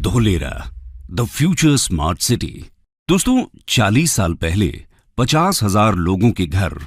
Dholera the future smart city. दोस्तों 40 साल पहले 50,000 लोगों के घर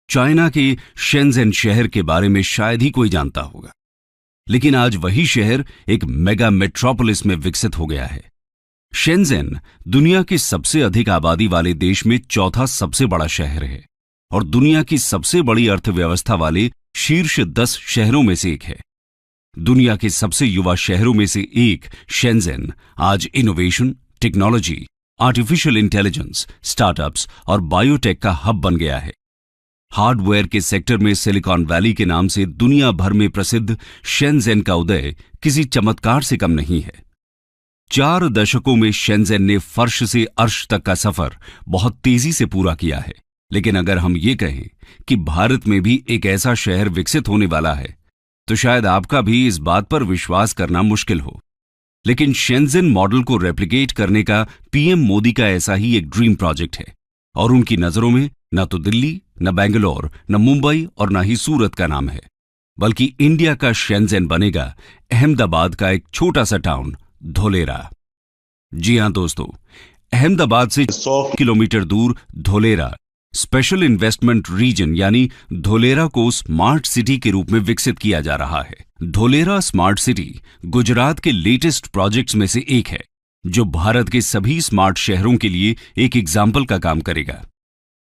चाइना के शेंज़ेन शहर के बारे में शायद ही कोई जानता होगा, लेकिन आज वही शहर एक मेगा मेट्रोपोलिस में विकसित हो गया है। शेंज़ेन दुनिया के सबसे अधिक आबादी वाले देश में चौथा सबसे बड़ा शहर है और दुनिया की सबसे बड़ी अर्थव्यवस्था वाले शीर्ष 10 शहरों में से एक है। दुनिया के सबसे युवा शहरों में से एक शेंज़ेन आज innovation, technology, artificial intelligence, startups और बायोटेक का हब बन गया है। हार्डवेयर के सेक्टर में सिलिकॉन वैली के नाम से दुनिया भर में प्रसिद्ध शेंज़ेन का उदय किसी चमत्कार से कम नहीं है। 4 दशकों में शेंज़ेन ने फर्श से अर्श तक का सफर बहुत तेजी से पूरा किया है। लेकिन अगर हम ये कहें कि भारत में भी एक ऐसा शहर विकसित होने वाला है, तो शायद आपका भी इस बात पर विश्वास करना मुश्किल हो। लेकिन शेंज़ेन मॉडल को रेप्लिकेट करने का पीएम मोदी का ऐसा ही एक ड्रीम प्रोजेक्ट है और उनकी नजरों में न तो दिल्ली, न बेंगलोर, न मुंबई और न ही सूरत का नाम है, बल्कि इंडिया का शेंज़ेन बनेगा अहमदाबाद का एक छोटा सा टाउन धोलेरा। जी हां दोस्तों, अहमदाबाद से 100 किलोमीटर दूर धोलेरा स्पेशल इन्वेस्टमेंट रीजन यानी धोलेरा को स्मार्ट सिटी के रूप में विकसित किया जा रहा है। धोलेरा स्मार्ट सिटी गुजरात के लेटेस्ट प्रोजेक्ट्स में से एक है, जो भारत के सभी स्मार्ट शहरों के लिए एक एग्जाम्पल का काम करेगा।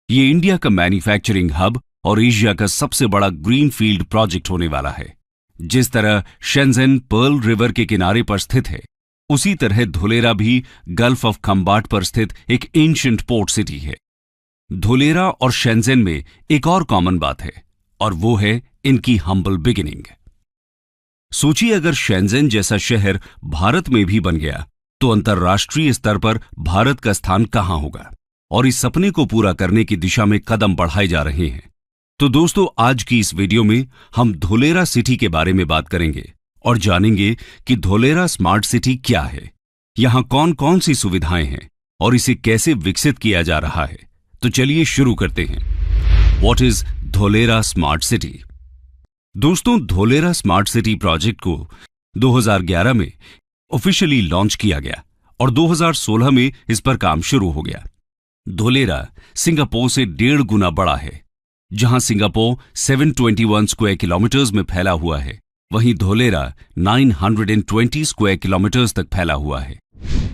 ये इंडिया का मैन्युफैक्चरिंग हब और एशिया का सबसे बड़ा ग्रीनफील्ड प्रोजेक्ट होने वाला है। जिस तरह शेंज़ेन पर्ल रिवर के किनारे पर स्थित है, उसी तरह धोलेरा भी गल्फ ऑफ खंबाट पर स्थित एक एंशिएंट पोर्ट सिटी है। धोलेरा और शेंज़ेन में एक और कॉमन बात है और वो है इनकी हम्बल बिगिनिंग। सोचिए, अगर शेंज़ेन जैसा शहर भारत में भी बन गया तो अंतर्राष्ट्रीय स्तर पर भारत का स्थान कहां होगा, और इस सपने को पूरा करने की दिशा में कदम बढ़ाए जा रहे हैं। तो दोस्तों, आज की इस वीडियो में हम धोलेरा सिटी के बारे में बात करेंगे और जानेंगे कि धोलेरा स्मार्ट सिटी क्या है, यहां कौन कौन सी सुविधाएं हैं और इसे कैसे विकसित किया जा रहा है। तो चलिए शुरू करते हैं। What is Dholera smart city? दोस्तों, धोलेरा स्मार्ट सिटी प्रोजेक्ट को 2011 में ऑफिशियली लॉन्च किया गया और 2016 में इस पर काम शुरू हो गया। धोलेरा सिंगापुर से 1.5 गुना बड़ा है। जहां सिंगापुर 721 स्क्वायर किलोमीटर्स में फैला हुआ है, वहीं धोलेरा 920 स्क्वायर किलोमीटर्स तक फैला हुआ है।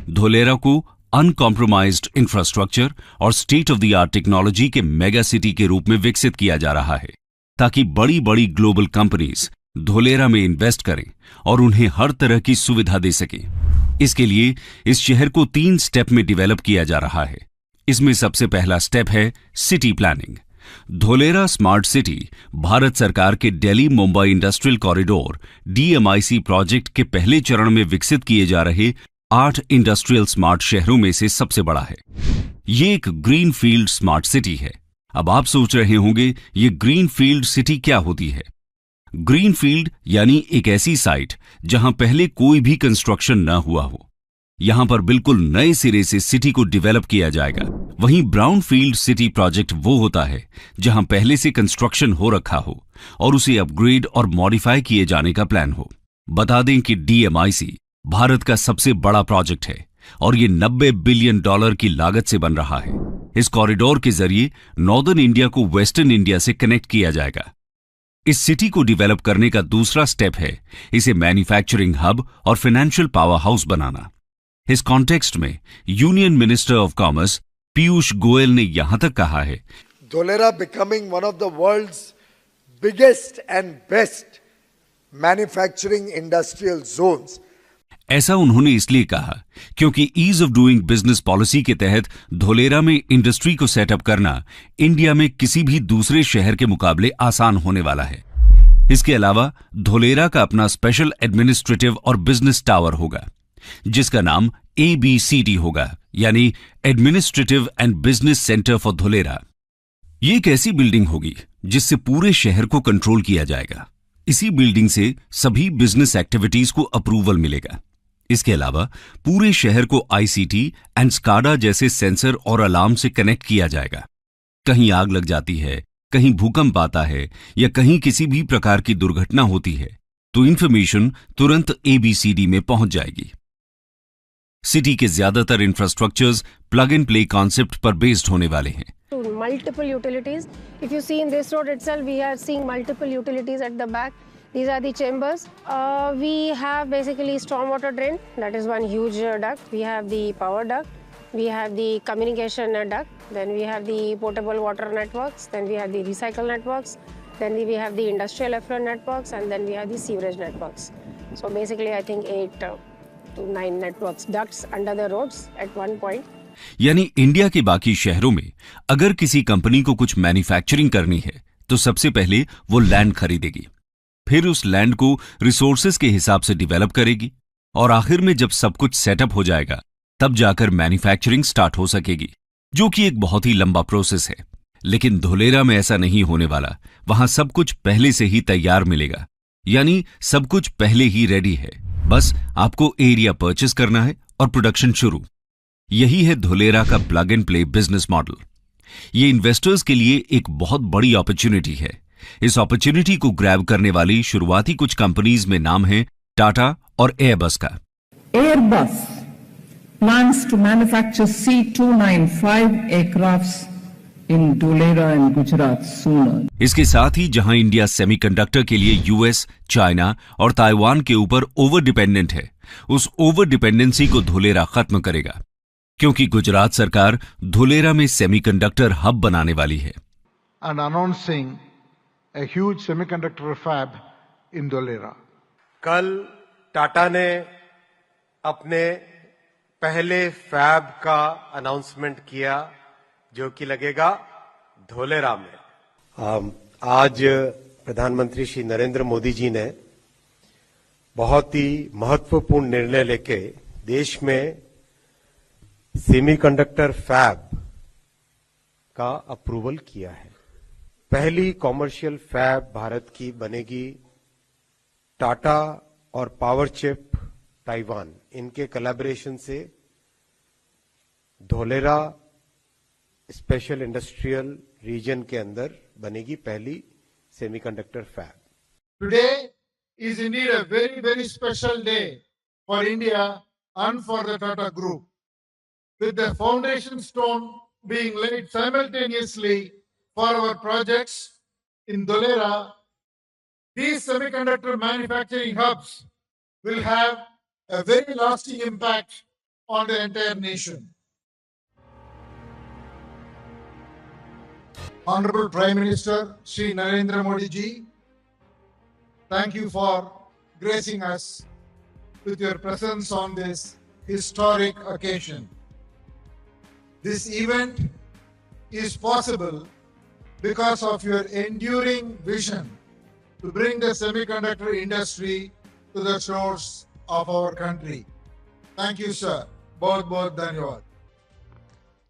धोलेरा को अनकॉम्प्रोमाइज्ड इंफ्रास्ट्रक्चर और state of the art technology के मेगा सिटी के रूप में विकसित किया जा रहा है, ताकि बड़ी बड़ी ग्लोबल कंपनीज धोलेरा में इन्वेस्ट करें और उन्हें हर तरह की सुविधा दे सकें। इसके लिए इस शहर को 3 स्टेप में डेवलप किया जा रहा है। इसमें सबसे पहला स्टेप है city planning. Dholera smart city Bharat सरकार के Delhi Mumbai industrial corridor DMIC project के पहले चरण में विकसित किए जा रहे 8 इंडस्ट्रियल स्मार्ट शहरों में से सबसे बड़ा है। ये एक ग्रीन फील्ड स्मार्ट सिटी है। अब आप सोच रहे होंगे, ये ग्रीन फील्ड सिटी क्या होती है? ग्रीन फील्ड यानी एक ऐसी साइट जहां पहले कोई भी कंस्ट्रक्शन न हुआ हो। यहां पर बिल्कुल नए सिरे से सिटी को डेवलप किया जाएगा। वहीं ब्राउन फील्ड सिटी प्रोजेक्ट वो होता है जहां पहले से कंस्ट्रक्शन हो रखा हो और उसे अपग्रेड और मॉडिफाई किए जाने का प्लान हो। बता दें कि DMIC भारत का सबसे बड़ा प्रोजेक्ट है और ये $90 बिलियन की लागत से बन रहा है। इस कॉरिडोर के जरिए नॉर्दर्न इंडिया को वेस्टर्न इंडिया से कनेक्ट किया जाएगा। इस सिटी को डेवलप करने का दूसरा स्टेप है इसे मैन्युफैक्चरिंग हब और फाइनेंशियल पावर हाउस बनाना। इस कॉन्टेक्स्ट में union minister of commerce Piyush Goyal ने यहां तक कहा है, Dholera becoming one of the world's biggest and best manufacturing industrial zones. ऐसा उन्होंने इसलिए कहा क्योंकि ease of doing business policy के तहत धोलेरा में इंडस्ट्री को सेटअप करना इंडिया में किसी भी दूसरे शहर के मुकाबले आसान होने वाला है। इसके अलावा धोलेरा का अपना स्पेशल एडमिनिस्ट्रेटिव और बिजनेस टावर होगा, जिसका नाम ABCD होगा, यानी administrative and business centre for Dholera. ये एक ऐसी बिल्डिंग होगी जिससे पूरे शहर को कंट्रोल किया जाएगा। इसी बिल्डिंग से सभी बिजनेस एक्टिविटीज को अप्रूवल मिलेगा। इसके अलावा पूरे शहर को ICT एंड SCADA जैसे सेंसर और अलार्म से कनेक्ट किया जाएगा। कहीं आग लग जाती है, कहीं भूकंप आता है या कहीं किसी भी प्रकार की दुर्घटना होती है, तो इंफॉर्मेशन तुरंत ABCD में पहुंच जाएगी। सिटी के ज्यादातर infrastructures plug and play concept पर बेस्ड होने वाले हैं। Multiple utilities. If you see in this road itself, we are seeing multiple utilities at the back. These are the chambers. We have basically stormwater drain. That is one huge duct. We have the power duct. We have the communication duct. Then we have the potable water networks. Then we have the recycle networks. Then we have the industrial effluent networks. And then we have the sewerage networks. So basically, I think 8 to 9 networks, ducts under the roads at one point. यानी India के बाकी शहरों में अगर किसी company को कुछ manufacturing करनी है तो सबसे पहले वो लैंड खरीदेगी, फिर उस लैंड को रिसोर्सेज के हिसाब से डेवलप करेगी और आखिर में जब सब कुछ सेटअप हो जाएगा तब जाकर मैन्युफैक्चरिंग स्टार्ट हो सकेगी, जो कि एक बहुत ही लंबा प्रोसेस है। लेकिन धोलेरा में ऐसा नहीं होने वाला। वहां सब कुछ पहले से ही तैयार मिलेगा, यानी सब कुछ पहले ही रेडी है, बस आपको एरिया परचेस करना है और प्रोडक्शन शुरू। यही है धोलेरा का plug and play business model. ये इन्वेस्टर्स के लिए एक बहुत बड़ी अपॉर्चुनिटी है। इस अपॉर्चुनिटी को ग्रैब करने वाली शुरुआती कुछ कंपनीज में नाम है टाटा और एयरबस का। Airbus plans to manufacture C295 aircrafts in Dholera and Gujarat sooner. इसके साथ ही जहां इंडिया सेमीकंडक्टर के लिए यूएस, चाइना और ताइवान के ऊपर ओवर डिपेंडेंट है, उस ओवर डिपेंडेंसी को धोलेरा खत्म करेगा, क्योंकि गुजरात सरकार धोलेरा में सेमीकंडक्टर हब बनाने वाली है। And announcing a huge semiconductor fab in Dholera. कल टाटा ने अपने पहले फैब का अनाउंसमेंट किया जो कि लगेगा धोलेरा में। आज प्रधानमंत्री श्री नरेंद्र मोदी जी ने बहुत ही महत्वपूर्ण निर्णय लेके देश में सेमीकंडक्टर फैब का अप्रूवल किया है। पहली कॉमर्शियल फैब भारत की बनेगी टाटा और पावर चिप ताइवान, इनके कोलैबोरेशन से धोलेरा स्पेशल इंडस्ट्रियल रीजन के अंदर बनेगी पहली semiconductor fab. Today is indeed a very, very special day for India and for the Tata Group, with the foundation stone being laid simultaneously for our projects in Dholera. These semiconductor manufacturing hubs will have a very lasting impact on the entire nation. Honorable Prime Minister Shri Narendra Modi ji, thank you for gracing us with your presence on this historic occasion. This event is possible because of your enduring vision to bring the semiconductor industry to the shores of our country. Thank you, sir. बहुत बहुत धन्यवाद।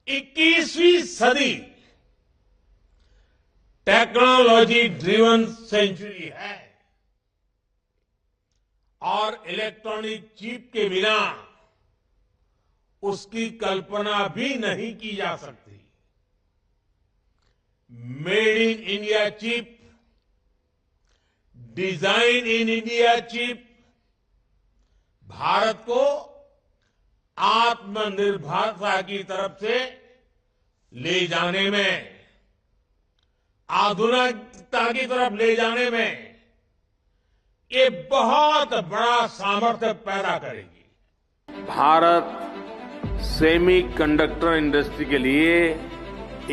21वीं सदी technology driven century है और electronic chip के बिना उसकी कल्पना भी नहीं की जा सकती। Made in India chip, design in India chip Bharat को आत्मनिर्भरता की तरफ से ले जाने में, आधुनिकता की तरफ ले जाने में ये बहुत बड़ा सामर्थ्य पैदा करेगी। भारत सेमीकंडक्टर इंडस्ट्री के लिए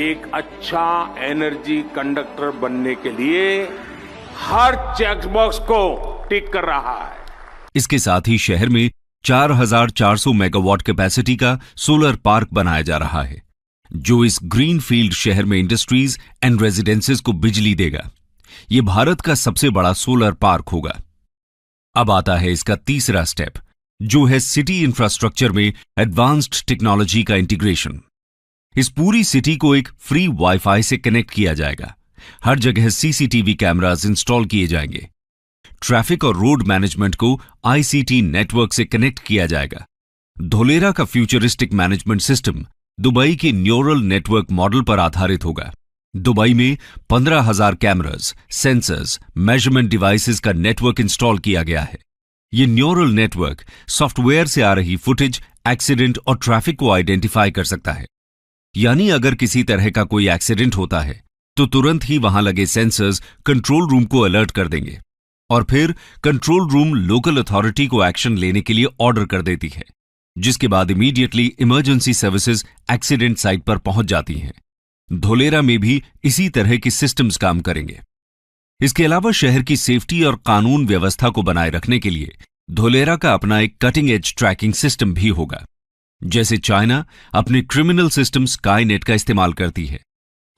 एक अच्छा एनर्जी कंडक्टर बनने के लिए हर चेकबॉक्स को टिक कर रहा है। इसके साथ ही शहर में 4,400 मेगावाट कैपेसिटी का सोलर पार्क बनाया जा रहा है, जो इस ग्रीन फील्ड शहर में इंडस्ट्रीज एंड रेजिडेंसेस को बिजली देगा। ये भारत का सबसे बड़ा सोलर पार्क होगा। अब आता है इसका तीसरा स्टेप, जो है सिटी इंफ्रास्ट्रक्चर में एडवांस्ड टेक्नोलॉजी का इंटीग्रेशन। इस पूरी सिटी को एक फ्री वाईफाई से कनेक्ट किया जाएगा। हर जगह सीसीटीवी कैमरास इंस्टॉल किए जाएंगे। ट्रैफिक और रोड मैनेजमेंट को आईसीटी नेटवर्क से कनेक्ट किया जाएगा। धोलेरा का फ्यूचरिस्टिक मैनेजमेंट सिस्टम दुबई के न्यूरल नेटवर्क मॉडल पर आधारित होगा। दुबई में 15,000 कैमरास, सेंसर्स, मेजरमेंट डिवाइसेस का नेटवर्क इंस्टॉल किया गया है। ये न्यूरल नेटवर्क सॉफ्टवेयर से आ रही फुटेज, एक्सीडेंट और ट्रैफिक को आइडेंटिफाई कर सकता है। यानी अगर किसी तरह का कोई एक्सीडेंट होता है तो तुरंत ही वहां लगे सेंसर्स कंट्रोल रूम को अलर्ट कर देंगे और फिर कंट्रोल रूम लोकल अथॉरिटी को एक्शन लेने के लिए ऑर्डर कर देती है, जिसके बाद immediately emergency services accident site पर पहुंच जाती हैं। धोलेरा में भी इसी तरह के सिस्टम्स काम करेंगे। इसके अलावा शहर की सेफ्टी और कानून व्यवस्था को बनाए रखने के लिए धोलेरा का अपना एक कटिंग एज ट्रैकिंग सिस्टम भी होगा। जैसे चाइना अपने क्रिमिनल सिस्टम स्काईनेट का इस्तेमाल करती है।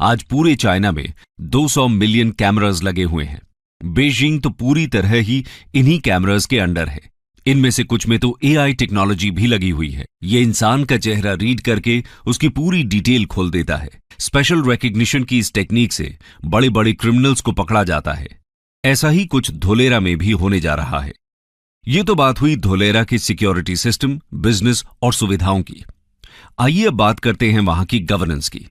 आज पूरे चाइना में 200 मिलियन कैमरास लगे हुए हैं। बीजिंग तो पूरी तरह ही इन्हीं कैमरास के अंडर है। इनमें से कुछ में तो एआई टेक्नोलॉजी भी लगी हुई है। ये इंसान का चेहरा रीड करके उसकी पूरी डिटेल खोल देता है। स्पेशल रिकग्निशन की इस टेक्निक से बड़े बड़े क्रिमिनल्स को पकड़ा जाता है। ऐसा ही कुछ धोलेरा में भी होने जा रहा है। ये तो बात हुई धोलेरा की सिक्योरिटी सिस्टम, बिजनेस और सुविधाओं की। आइए अब बात करते हैं वहां की गवर्नेंस की।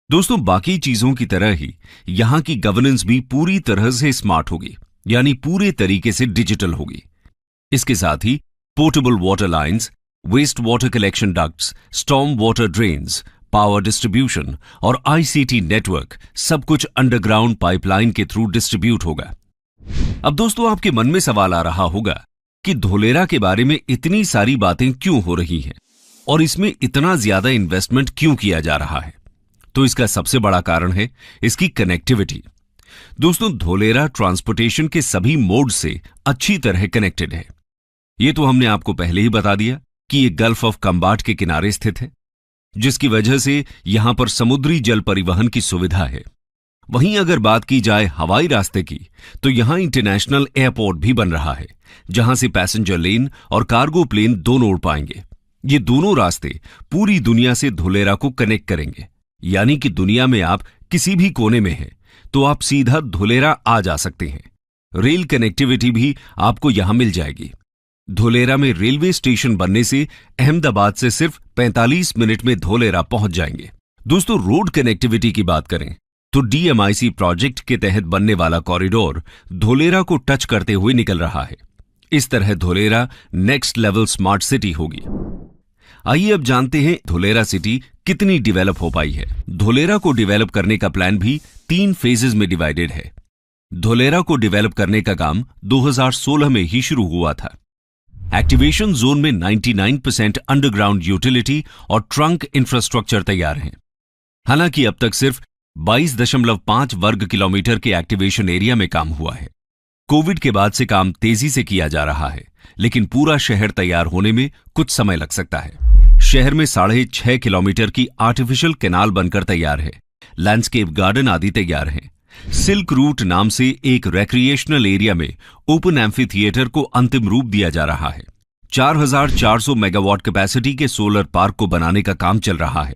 दोस्तों, बाकी चीजों की तरह ही यहां की गवर्नेंस भी पूरी तरह से स्मार्ट होगी, यानी पूरे तरीके से डिजिटल होगी। इसके साथ ही portable water lines, waste water collection ducts, storm water drains, power distribution और आईसीटी नेटवर्क सब कुछ अंडरग्राउंड पाइपलाइन के थ्रू डिस्ट्रीब्यूट होगा। अब दोस्तों, आपके मन में सवाल आ रहा होगा कि धोलेरा के बारे में इतनी सारी बातें क्यों हो रही हैं और इसमें इतना ज्यादा इन्वेस्टमेंट क्यों किया जा रहा है। तो इसका सबसे बड़ा कारण है इसकी कनेक्टिविटी। दोस्तों, धोलेरा ट्रांसपोर्टेशन के सभी मोड से अच्छी तरह कनेक्टेड है। यह तो हमने आपको पहले ही बता दिया कि यह गल्फ ऑफ कंबाट के किनारे स्थित है, जिसकी वजह से यहां पर समुद्री जल परिवहन की सुविधा है। वहीं अगर बात की जाए हवाई रास्ते की, तो यहां इंटरनेशनल एयरपोर्ट भी बन रहा है, जहां से पैसेंजर लेन और कार्गो प्लेन दोनों उड़ पाएंगे। ये दोनों रास्ते पूरी दुनिया से धोलेरा को कनेक्ट करेंगे। यानी कि दुनिया में आप किसी भी कोने में हैं तो आप सीधा धोलेरा आ जा सकते हैं। रेल कनेक्टिविटी भी आपको यहां मिल जाएगी। धोलेरा में रेलवे स्टेशन बनने से अहमदाबाद से सिर्फ 45 मिनट में धोलेरा पहुंच जाएंगे। दोस्तों, रोड कनेक्टिविटी की बात करें तो डीएमआईसी प्रोजेक्ट के तहत बनने वाला कॉरिडोर धोलेरा को टच करते हुए निकल रहा है। इस तरह Dholera next level smart city होगी। आइए अब जानते हैं धोलेरा सिटी कितनी डेवलप हो पाई है। धोलेरा को डेवलप करने का प्लान भी 3 फेजेस में डिवाइडेड है। धोलेरा को डेवलप करने का काम 2016 में ही शुरू हुआ था। एक्टिवेशन जोन में 99% अंडरग्राउंड यूटिलिटी और ट्रंक इंफ्रास्ट्रक्चर तैयार हैं। हालांकि अब तक सिर्फ 22.5 वर्ग किलोमीटर के एक्टिवेशन एरिया में काम हुआ है। कोविड के बाद से काम तेजी से किया जा रहा है, लेकिन पूरा शहर तैयार होने में कुछ समय लग सकता है। शहर में 6.5 किलोमीटर की आर्टिफिशियल कैनाल बनकर तैयार है। लैंडस्केप गार्डन आदि तैयार हैं। सिल्क रूट नाम से एक रिक्रिएशनल एरिया में ओपन एम्फी थिएटर को अंतिम रूप दिया जा रहा है। 4400 मेगावाट कैपेसिटी के सोलर पार्क को बनाने का काम चल रहा है।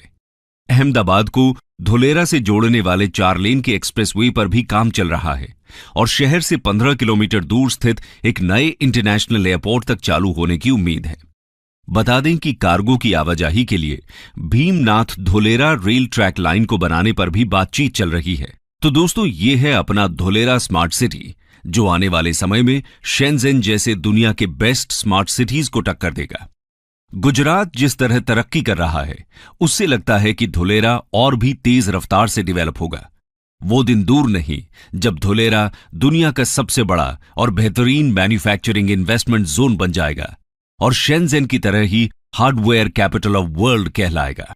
अहमदाबाद को धोलेरा से जोड़ने वाले 4 लेन के एक्सप्रेसवे पर भी काम चल रहा है और शहर से 15 किलोमीटर दूर स्थित एक नए इंटरनेशनल एयरपोर्ट तक चालू होने की उम्मीद है। बता दें कि कार्गो की आवाजाही के लिए Bhimnath Dholera rail track line को बनाने पर भी बातचीत चल रही है। तो दोस्तों, ये है अपना धोलेरा स्मार्ट सिटी, जो आने वाले समय में शेंजेन जैसे दुनिया के बेस्ट स्मार्ट सिटीज को टक्कर देगा। गुजरात जिस तरह तरक्की कर रहा है, उससे लगता है कि धोलेरा और भी तेज रफ्तार से डेवलप होगा। वो दिन दूर नहीं जब धोलेरा दुनिया का सबसे बड़ा और बेहतरीन मैन्युफैक्चरिंग इन्वेस्टमेंट जोन बन जाएगा और शेंजेन की तरह ही हार्डवेयर कैपिटल ऑफ वर्ल्ड कहलाएगा।